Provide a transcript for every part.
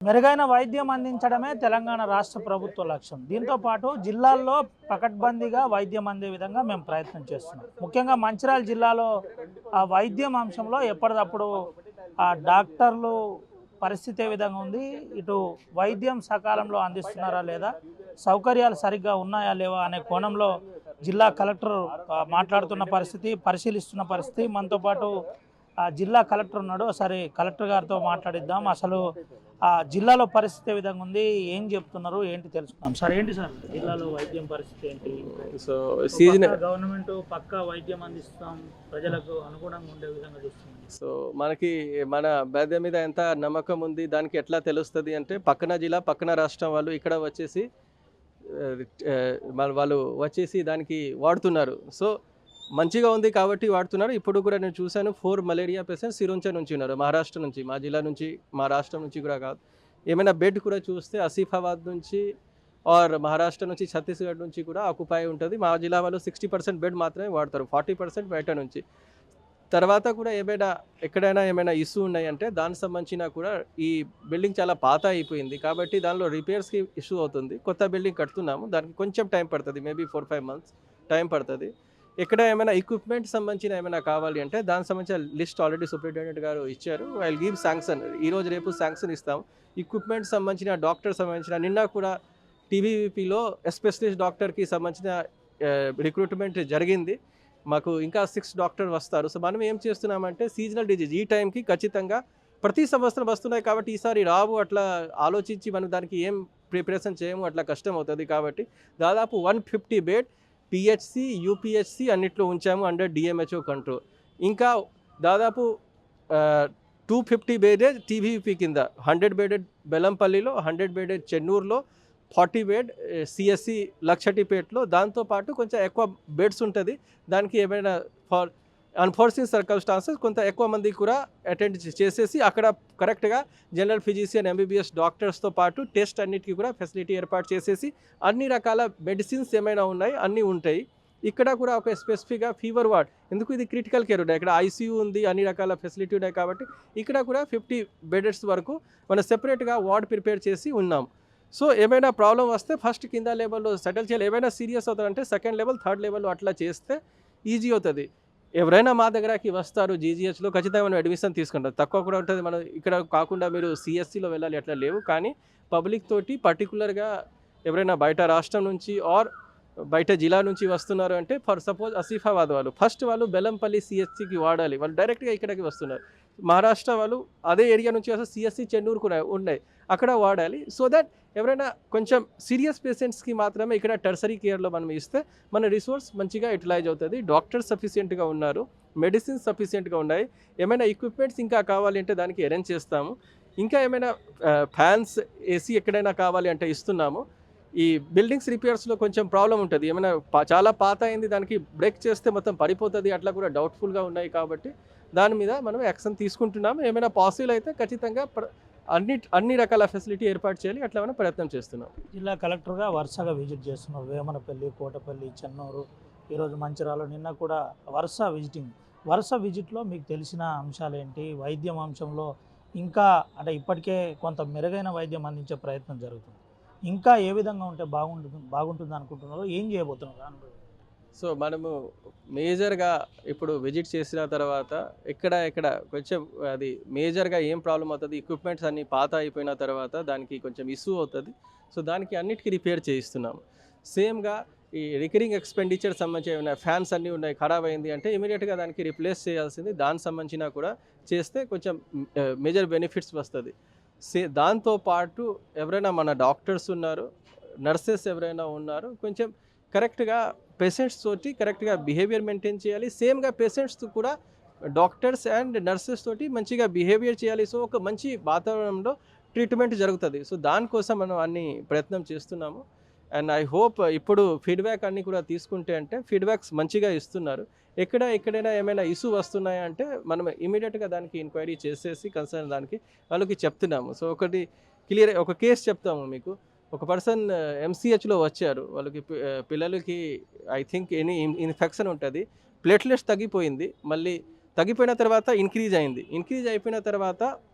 మెరుగైన వైద్యం అందించడమే తెలంగాణ రాష్ట్ర ప్రభుత్వ లక్ష్యం. దీంతో పాటు జిల్లాల్లో పకడ్బందీగా వైద్యం అందే విధంగా మేము ప్రయత్నం చేస్తున్నాం. ముఖ్యంగా మంచిర్యాల జిల్లాలో ఆ వైద్యం అంశంలో ఎప్పటికప్పుడు ఆ డాక్టర్లు పరిస్థితి ఏ విధంగా ఉంది, ఇటు వైద్యం సకాలంలో అందిస్తున్నారా లేదా, సౌకర్యాలు సరిగ్గా ఉన్నాయా లేవా అనే కోణంలో జిల్లా కలెక్టర్ మాట్లాడుతున్న పరిస్థితి, పరిశీలిస్తున్న పరిస్థితి. మనతో పాటు జిల్లా కలెక్టర్ ఉన్నాడు. ఒకసారి కలెక్టర్ గారితో మాట్లాడిద్దాం. అసలు జిల్లాలో పరిస్థితి ఏ విధంగా ఉంది, ఏం చెప్తున్నారు, ఏంటి తెలుసుకుందాం. సార్, ఏంటి సార్ జిల్లాలో వైద్యం పరిస్థితి ఏంటి? సో సీజన్ గవర్నమెంట్ పక్కా వైద్యం అందిస్తాం, ప్రజలకు అనుగుణంగా ఉండే విధంగా చూస్తుంది. సో మనకి మన వైద్యం మీద ఎంత నమ్మకం ఉంది, దానికి ఎట్లా తెలుస్తుంది అంటే పక్కన జిల్లా పక్కన రాష్ట్రం వాళ్ళు ఇక్కడ వచ్చేసి వాళ్ళు వచ్చేసి దానికి వాడుతున్నారు. సో మంచిగా ఉంది కాబట్టి వాడుతున్నారు. ఇప్పుడు కూడా నేను చూశాను 4 మలేరియా పేషెంట్స్ సిరోంచ నుంచి ఉన్నారు, మహారాష్ట్ర నుంచి, మా జిల్లా నుంచి, మా రాష్ట్రం నుంచి కూడా కాదు. ఏమైనా బెడ్ కూడా చూస్తే ఆసిఫాబాద్ నుంచి ఆర్ మహారాష్ట్ర నుంచి, ఛత్తీస్గఢ్ నుంచి కూడా ఆక్యుపై ఉంటుంది. మా జిల్లా వాళ్ళు 60% బెడ్ మాత్రమే వాడతారు, 40% బయట నుంచి. తర్వాత కూడా ఎక్కడైనా ఏమైనా ఇష్యూ ఉన్నాయంటే దానికి సంబంధించిన కూడా ఈ బిల్డింగ్ చాలా పాత అయిపోయింది కాబట్టి దానిలో రిపేర్స్కి ఇష్యూ అవుతుంది. కొత్త బిల్డింగ్ కడుతున్నాము, దానికి కొంచెం టైం పడుతుంది, మేబీ 4-5 months టైం పడుతుంది. ఎక్కడ ఏమైనా ఎక్విప్మెంట్ సంబంధించిన ఏమైనా కావాలి అంటే దానికి సంబంధించిన లిస్ట్ ఆల్రెడీ సూపరింటెండెంట్ గారు ఇచ్చారు. ఐల్ గివ్ శాంక్షన్, ఈరోజు రేపు శాంక్షన్ ఇస్తాం. ఎక్విప్మెంట్ సంబంధించిన డాక్టర్ సంబంధించిన నిన్న కూడా టీవీవీపీలో స్పెషలిస్ట్ డాక్టర్కి సంబంధించిన రిక్రూట్మెంట్ జరిగింది. మాకు ఇంకా 6 డాక్టర్ వస్తారు. సో మనం ఏం చేస్తున్నామంటే సీజనల్ డిజీజ్ ఈ టైంకి ఖచ్చితంగా ప్రతి సంవత్సరం వస్తున్నాయి కాబట్టి ఈసారి రావు అట్లా ఆలోచించి మనం దానికి ఏం ప్రిపరేషన్ చేయము, అట్లా కష్టం అవుతుంది. కాబట్టి దాదాపు 150 బెడ్ పిహెచ్సి, యూపీహెచ్సి అన్నిట్లో ఉంచాము అండర్ డిఎంహెచ్ఓ కంట్రోల్. ఇంకా దాదాపు 250 బెడెడ్ టీవీపీ కింద, 100 బెడెడ్ బెల్లంపల్లిలో, 100 బెడెడ్ చెన్నూరులో, 40 బెడ్ సిఎస్సి లక్షటిపేటలో. దాంతోపాటు కొంచెం ఎక్కువ బెడ్స్ ఉంటుంది, దానికి ఏమైనా ఫర్ అన్ఫార్చునేట్ సర్కమ్స్టాన్సెస్ కొంత ఎక్కువ మంది కూడా అటెండ్ చేసేసి అక్కడ కరెక్ట్గా జనరల్ ఫిజిషియన్, ఎంబీబీఎస్ డాక్టర్స్తో పాటు టెస్ట్ అన్నిటికీ కూడా ఫెసిలిటీ ఏర్పాటు చేసేసి అన్ని రకాల మెడిసిన్స్ ఏమైనా ఉన్నాయి అన్నీ ఉంటాయి. ఇక్కడ కూడా ఒక స్పెసిఫిక్గా ఫీవర్ వార్డ్, ఎందుకు ఇది క్రిటికల్ కేర్ ఉన్నాయి, ఇక్కడ ఐసీయూ ఉంది, అన్ని రకాల ఫెసిలిటీ ఉన్నాయి కాబట్టి ఇక్కడ కూడా 50 బెడెడ్స్ వరకు మనం సెపరేట్గా వార్డ్ ప్రిపేర్ చేసి ఉన్నాం. సో ఏమైనా ప్రాబ్లం వస్తే ఫస్ట్ కింద లెవెల్లో సెటిల్ చేయాలి. ఏమైనా సీరియస్ అవుతారంటే సెకండ్ లెవెల్, థర్డ్ లెవెల్లో అట్లా చేస్తే ఈజీ అవుతుంది. ఎవరైనా మా దగ్గరకి వస్తారు జీజీహెచ్లో ఖచ్చితంగా మనం అడ్మిషన్ తీసుకుంటాం, తక్కువ కూడా ఉంటుంది. మనం ఇక్కడ కాకుండా మీరు సిఎస్సిలో వెళ్ళాలి అట్లా లేవు. కానీ పబ్లిక్ తోటి పర్టికులర్గా ఎవరైనా బయట రాష్ట్రం నుంచి ఆర్ బయట జిల్లా నుంచి వస్తున్నారు అంటే ఫర్ సపోజ్ ఆసిఫాబాద్ వాళ్ళు ఫస్ట్ వాళ్ళు బెల్లంపల్లి సిఎస్సికి వాడాలి, వాళ్ళు డైరెక్ట్గా ఇక్కడికి వస్తున్నారు. మహారాష్ట్ర వాళ్ళు అదే ఏరియా నుంచి వస్తే సిఎస్సి చెన్నూరు కూడా ఉన్నాయి, అక్కడ వాడాలి. సో దట్ ఎవరైనా కొంచెం సీరియస్ పేషెంట్స్కి మాత్రమే ఇక్కడ టెర్సరీ కేర్లో మనం ఇస్తే మన రిసోర్స్ మంచిగా యూటిలైజ్ అవుతుంది. డాక్టర్స్ సఫిషియెంట్గా ఉన్నారు, మెడిసిన్స్ సఫిషియెంట్గా ఉన్నాయి. ఏమైనా ఎక్విప్మెంట్స్ ఇంకా కావాలి అంటే దానికి అరేంజ్ చేస్తాము. ఇంకా ఏమైనా ఫ్యాన్స్, ఏసీ ఎక్కడైనా కావాలి అంటే ఇస్తున్నాము. ఈ బిల్డింగ్స్ రిపేర్స్లో కొంచెం ప్రాబ్లం ఉంటుంది, ఏమైనా చాలా పాత అయింది, దానికి బ్రేక్ చేస్తే మొత్తం పడిపోతుంది, అట్లా కూడా డౌట్ఫుల్గా ఉన్నాయి. కాబట్టి దాని మీద మనం యాక్షన్ తీసుకుంటున్నాము. ఏమైనా పాసిబుల్ అయితే ఖచ్చితంగా అన్ని రకాల ఫెసిలిటీ ఏర్పాటు చేయాలి, అట్లా మనం ప్రయత్నం చేస్తున్నాం. జిల్లా కలెక్టర్గా వరుసగా విజిట్ చేస్తున్నారు, వేమనపల్లి, కోటపల్లి, చెన్నూరు, ఈరోజు మంచిర్యాల, నిన్న కూడా వరుస విజిట్లో మీకు తెలిసిన అంశాలు ఏంటి? వైద్యం అంశంలో ఇంకా అంటే ఇప్పటికే కొంత మెరుగైన వైద్యం అందించే ప్రయత్నం జరుగుతుంది, ఇంకా ఏ విధంగా ఉంటే బాగుంటుంది అనుకుంటున్నారు, ఏం చేయబోతున్నారు? సో మనము మేజర్గా ఇప్పుడు విజిట్ చేసిన తర్వాత ఎక్కడ కొంచెం అది మేజర్గా ఏం ప్రాబ్లం అవుతుంది, ఎక్విప్మెంట్స్ అన్నీ పాత అయిపోయిన తర్వాత దానికి కొంచెం ఇష్యూ అవుతుంది. సో దానికి అన్నిటికీ రిపేర్ చేయిస్తున్నాము. సేమ్గా ఈ రికరింగ్ ఎక్స్పెండిచర్ సంబంధించి ఏమైనా ఫ్యాన్స్ అన్నీ ఉన్నాయి, ఖరాబ్ అయింది అంటే ఇమీడియట్గా దానికి రిప్లేస్ చేయాల్సింది, దానికి సంబంధించిన కూడా చేస్తే కొంచెం మేజర్ బెనిఫిట్స్ వస్తుంది. దాంతోపాటు ఎవరైనా మన డాక్టర్స్ ఉన్నారు, నర్సెస్ ఎవరైనా ఉన్నారు, కొంచెం కరెక్ట్గా పేషెంట్స్ తోటి కరెక్ట్గా బిహేవియర్ మెయింటైన్ చేయాలి. సేమ్గా పేషెంట్స్ కూడా డాక్టర్స్ అండ్ నర్సెస్ తోటి మంచిగా బిహేవియర్ చేయాలి. సో ఒక మంచి వాతావరణంలో ట్రీట్మెంట్ జరుగుతుంది. సో దానికోసం మనం అన్ని ప్రయత్నం చేస్తున్నాము. అండ్ ఐ హోప్ ఇప్పుడు ఫీడ్బ్యాక్ అన్నీ కూడా తీసుకుంటే అంటే ఫీడ్బ్యాక్స్ మంచిగా ఇస్తున్నారు. ఎక్కడైనా ఏమైనా ఇష్యూ వస్తున్నాయా అంటే మనం ఇమీడియట్గా దానికి ఎంక్వైరీ చేసేసి కన్సర్న్ దానికి వాళ్ళకి చెప్తున్నాము. సో ఒక కేసు చెప్తాము మీకు. ఒక పర్సన్ ఎంసీహెచ్లో వచ్చారు, వాళ్ళకి పిల్లలకి ఐ థింక్ ఇన్ఫెక్షన్ ఉంటుంది, ప్లేట్లెట్స్ తగ్గిపోయింది, మళ్ళీ తగ్గిపోయిన తర్వాత ఇంక్రీజ్ అయిపోయిన తర్వాత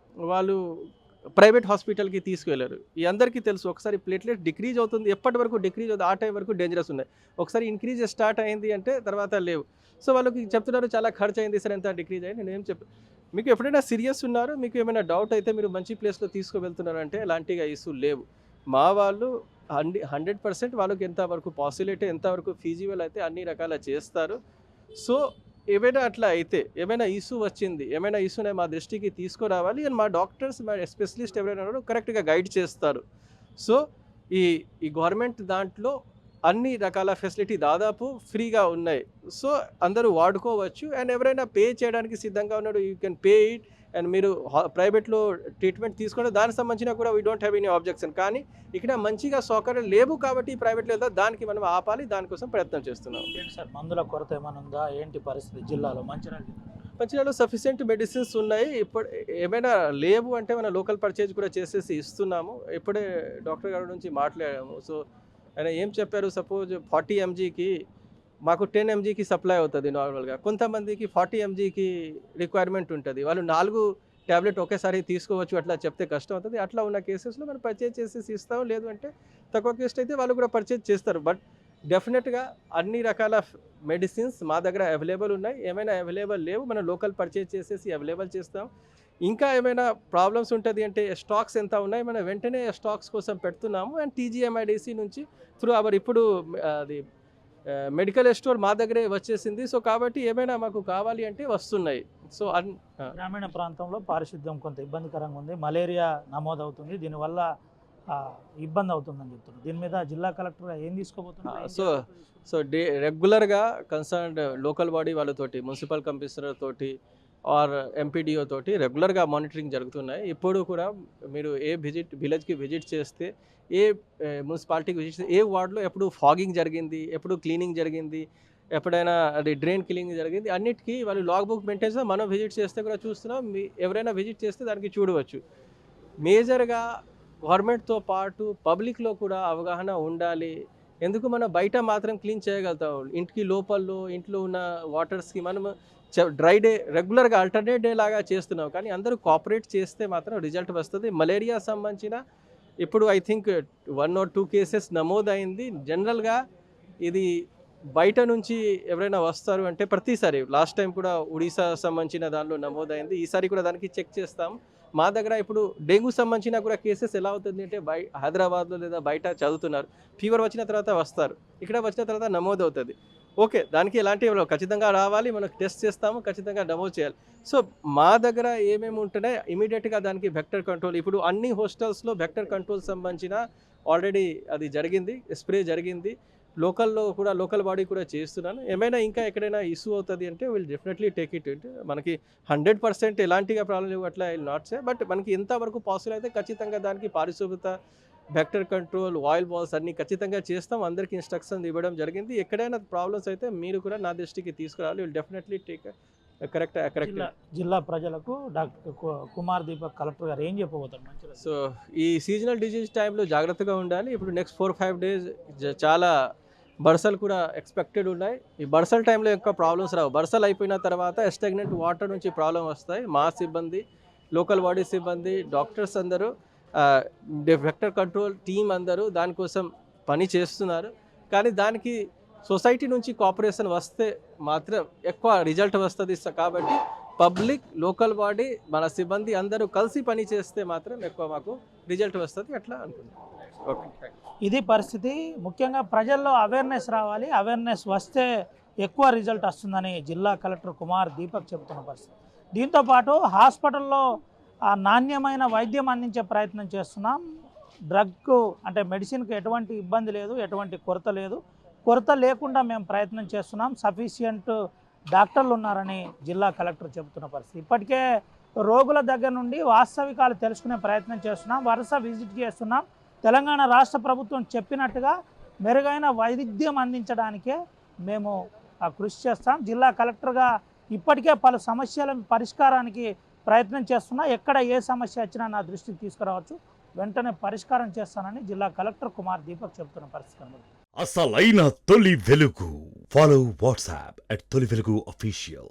వాళ్ళు ప్రైవేట్ హాస్పిటల్కి తీసుకువెళ్ళారు. ఈ అందరికీ తెలుసు ఒకసారి ప్లేట్లెట్ డిక్రీజ్ అవుతుంది, ఎప్పటి వరకు డిక్రీజ్ అవుతుంది ఆ టైం వరకు డేంజరస్ ఉన్నాయి. ఒకసారి ఇంక్రీజ్ స్టార్ట్ అయింది అంటే తర్వాత లేవు. సో వాళ్ళకి చెప్తున్నారు చాలా ఖర్చు అయింది సార్, ఎంత డిక్రీజ్ అయ్యింది. నేను ఏం మీకు ఎప్పుడైనా సీరియస్ ఉన్నారు, మీకు ఏమైనా డౌట్ అయితే మీరు మంచి ప్లేస్లో తీసుకువెళ్తున్నారంటే ఎలాంటిగా ఇష్యూ లేవు. మా వాళ్ళు 100% వాళ్ళకి ఎంతవరకు పాసిబిలిటీ ఎంతవరకు ఫీజిబుల్ అయితే అన్ని రకాల చేస్తారు. సో ఏమైనా అట్లా అయితే ఏమైనా ఇష్యూ వచ్చింది, ఏమైనా ఇష్యూనే మా దృష్టికి తీసుకురావాలి అండ్ మా డాక్టర్స్ మా స్పెషలిస్ట్ ఎవరైనా ఉన్నారో కరెక్ట్గా గైడ్ చేస్తారు. సో ఈ ఈ గవర్నమెంట్ దాంట్లో అన్ని రకాల ఫెసిలిటీ దాదాపు ఫ్రీగా ఉన్నాయి. సో అందరూ వాడుకోవచ్చు అండ్ ఎవరైనా పే చేయడానికి సిద్ధంగా ఉన్నాడు, you can pay it and మీరు ప్రైవేట్లో ట్రీట్మెంట్ తీసుకోవడం దానికి సంబంధించిన కూడా we don't have any objection. కానీ ఇక్కడ మంచిగా సౌకర్యం లేవు కాబట్టి ప్రైవేట్లో వెళ్తాం, దానికి మనం ఆపాలి, దానికోసం ప్రయత్నం చేస్తున్నాం. ఏంటి సార్ మందుల కొరత ఏమైనా ఉందా, ఏంటి పరిస్థితి జిల్లాలో? మంచిర్యాలలో సఫిషియెంట్ మెడిసిన్స్ ఉన్నాయి. ఇప్పుడు ఏమైనా లేవు అంటే మనం లోకల్ పర్చేజ్ కూడా చేసేసి ఇస్తున్నాము. ఇప్పుడే డాక్టర్ గారి నుంచి మాట్లాడాము. సో ఆయన ఏం చెప్పారు, సపోజ్ 40 mgకి మాకు 10 mgకి సప్లై అవుతుంది నార్మల్గా, కొంతమందికి 40 mgకి రిక్వైర్మెంట్ ఉంటుంది, వాళ్ళు 4 ట్యాబ్లెట్ ఒకేసారి తీసుకోవచ్చు, అట్లా చెప్తే కష్టం అవుతుంది. అట్లా ఉన్న కేసెస్లో మనం పర్చేజ్ చేసేసి ఇస్తాం. లేదు అంటే తక్కువ కేస్ట్ అయితే వాళ్ళు కూడా పర్చేజ్ చేస్తారు. బట్ డెఫినెట్గా అన్ని రకాల మెడిసిన్స్ మా దగ్గర అవైలబుల్ ఉన్నాయి. ఏమైనా అవైలబుల్ లేవు మనం లోకల్ పర్చేజ్ చేసేసి అవైలబుల్ చేస్తాం. ఇంకా ఏమైనా ప్రాబ్లమ్స్ ఉంటుంది అంటే స్టాక్స్ ఎంత ఉన్నాయి మనం వెంటనే స్టాక్స్ కోసం పెడుతున్నాము. అండ్ TGMIDC నుంచి త్రూ అవర్ ఇప్పుడు అది మెడికల్ స్టోర్ మా దగ్గరే వచ్చేసింది. సో కాబట్టి ఏమైనా మాకు కావాలి అంటే వస్తున్నాయి. సో గ్రామీణ ప్రాంతంలో పారిశుద్ధ్యం కొంత ఇబ్బందికరంగా ఉంది, మలేరియా నమోదవుతుంది, దీనివల్ల ఇబ్బంది అవుతుందని చెప్తున్నారు. దీని మీద జిల్లా కలెక్టర్ ఏం తీసుకోబోతున్నారు? సో రెగ్యులర్గా కన్సర్న్డ్ లోకల్ బాడీ వాళ్ళతోటి, మున్సిపల్ కమిషనర్ తోటి ఆర్ MPDO తోటి రెగ్యులర్గా మానిటరింగ్ జరుగుతున్నాయి. ఇప్పుడు కూడా మీరు ఏ విలేజ్కి విజిట్ చేస్తే, ఏ మున్సిపాలిటీకి విజిట్ చేస్తే, ఏ వార్డులో ఎప్పుడు ఫాగింగ్ జరిగింది, ఎప్పుడు క్లీనింగ్ జరిగింది, ఎప్పుడైనా అది డ్రైన్ క్లీనింగ్ జరిగింది, అన్నిటికీ వాళ్ళు లాగ్ బుక్ మెయింటైన్ చేస్తే మనం విజిట్ చేస్తే కూడా చూస్తున్నాం. ఎవరైనా విజిట్ చేస్తే దానికి చూడవచ్చు. మేజర్గా గవర్నమెంట్తో పాటు పబ్లిక్లో కూడా అవగాహన ఉండాలి. ఎందుకు మనం బయట మాత్రం క్లీన్ చేయగలుగుతాం, ఇంటికి లోపల్లో ఇంట్లో ఉన్న వాటర్స్కి మనం డ్రై డే రెగ్యులర్గా ఆల్టర్నేట్ డే లాగా చేస్తున్నాం. కానీ అందరూ కోఆపరేట్ చేస్తే మాత్రం రిజల్ట్ వస్తుంది. మలేరియా సంబంధించిన ఇప్పుడు ఐ థింక్ 1 or 2 కేసెస్ నమోదైంది. జనరల్గా ఇది బయట నుంచి ఎవరైనా వస్తారు అంటే ప్రతిసారి లాస్ట్ టైం కూడా ఒడిశా సంబంధించిన దానిలో నమోదైంది, ఈసారి కూడా దానికి చెక్ చేస్తాం. మా దగ్గర ఇప్పుడు డెంగ్యూ సంబంధించిన కూడా కేసెస్ ఎలా అవుతుంది అంటే హైదరాబాద్లో లేదా బయట చదువుతున్నారు, ఫీవర్ వచ్చిన తర్వాత వస్తారు, ఇక్కడ వచ్చిన తర్వాత నమోదు అవుతుంది. ఓకే, దానికి ఎలాంటి ఖచ్చితంగా రావాలి, మనకు టెస్ట్ చేస్తాము, ఖచ్చితంగా నమోదు చేయాలి. సో మా దగ్గర ఏమేమి ఉంటున్నాయి ఇమీడియట్గా దానికి వెక్టర్ కంట్రోల్, ఇప్పుడు అన్ని హాస్టల్స్లో వెక్టర్ కంట్రోల్ సంబంధించిన ఆల్రెడీ అది జరిగింది, స్ప్రే జరిగింది. లోకల్లో కూడా లోకల్ బాడీ కూడా చేస్తున్నాను. ఏమైనా ఇంకా ఎక్కడైనా ఇష్యూ అవుతుంది అంటే విల్ డెఫినెట్లీ టేక్ ఇట్. మనకి 100% ఎలాంటిగా ప్రాబ్లం లేవు అట్లా I will not say, but మనకి ఎంతవరకు పాసిబుల్ అయితే ఖచ్చితంగా దానికి పారిశుభ్రత, వెక్టర్ కంట్రోల్, ఆయిల్ బాల్స్ అన్నీ ఖచ్చితంగా చేస్తాం. అందరికీ ఇన్స్ట్రక్షన్స్ ఇవ్వడం జరిగింది. ఎక్కడైనా ప్రాబ్లమ్స్ అయితే మీరు కూడా నా దృష్టికి తీసుకురావాలి. Will definitely take correct. జిల్లా ప్రజలకు డాక్టర్ కుమార్ దీపక్ కలెక్టర్ గారు ఏం చెప్పబోతారు? సో ఈ సీజనల్ డిజీజ్ టైంలో జాగ్రత్తగా ఉండాలి. ఇప్పుడు నెక్స్ట్ 4-5 days చాలా బర్సలు కూడా ఎక్స్పెక్టెడ్ ఉన్నాయి. ఈ బర్సల్ టైంలో ఎక్కువ ప్రాబ్లమ్స్ రావు. బర్సలు అయిపోయిన తర్వాత ఎస్టాగ్నెంట్ వాటర్ నుంచి ప్రాబ్లం వస్తాయి. మా సిబ్బంది, లోకల్ బాడీ సిబ్బంది, డాక్టర్స్ అందరూ, వెక్టర్ కంట్రోల్ టీం అందరూ దానికోసం పని చేస్తున్నారు. కానీ దానికి సొసైటీ నుంచి కోఆపరేషన్ వస్తే మాత్రం ఎక్కువ రిజల్ట్ వస్తుంది. కాబట్టి పబ్లిక్, లోకల్ బాడీ, మన సిబ్బంది అందరూ కలిసి పని చేస్తే మాత్రం ఎక్కువ మాకు రిజల్ట్ వస్తుంది అట్లా అనుకుంటున్నాం. ఓకే, ఇది పరిస్థితి. ముఖ్యంగా ప్రజల్లో అవేర్నెస్ రావాలి, అవేర్నెస్ వస్తే ఎక్కువ రిజల్ట్ వస్తుందని జిల్లా కలెక్టర్ కుమార్ దీపక్ చెబుతున్న పరిస్థితి. దీంతోపాటు హాస్పిటల్లో నాణ్యమైన వైద్యం అందించే ప్రయత్నం చేస్తున్నాం. డ్రగ్ అంటే మెడిసిన్కి ఎటువంటి ఇబ్బంది లేదు, ఎటువంటి కొరత లేదు. కొరత లేకుండా మేము ప్రయత్నం చేస్తున్నాం. సఫిషియంట్ డాక్టర్లు ఉన్నారని జిల్లా కలెక్టర్ చెబుతున్న పరిస్థితి. ఇప్పటికే రోగుల దగ్గర నుండి వాస్తవికాలు తెలుసుకునే ప్రయత్నం చేస్తున్నాం, వరుస విజిట్ చేస్తున్నాం. తెలంగాణ రాష్ట్ర ప్రభుత్వం చెప్పినట్టుగా మెరుగైన వైద్యం అందించడానికే మేము కృషి చేస్తాం. జిల్లా కలెక్టర్గా ఇప్పటికే పలు సమస్యల పరిష్కారానికి ప్రయత్నం చేస్తున్నా. ఎక్కడ ఏ సమస్య వచ్చినా నా దృష్టికి తీసుకురావచ్చు, వెంటనే పరిష్కారం చేస్తానని జిల్లా కలెక్టర్ కుమార్ దీపక్ చెబుతున్న పరిస్థితి. అసలైన తొలి వెలుగు. ఫాలో వాట్సాప్ @తొలి వెలుగు official.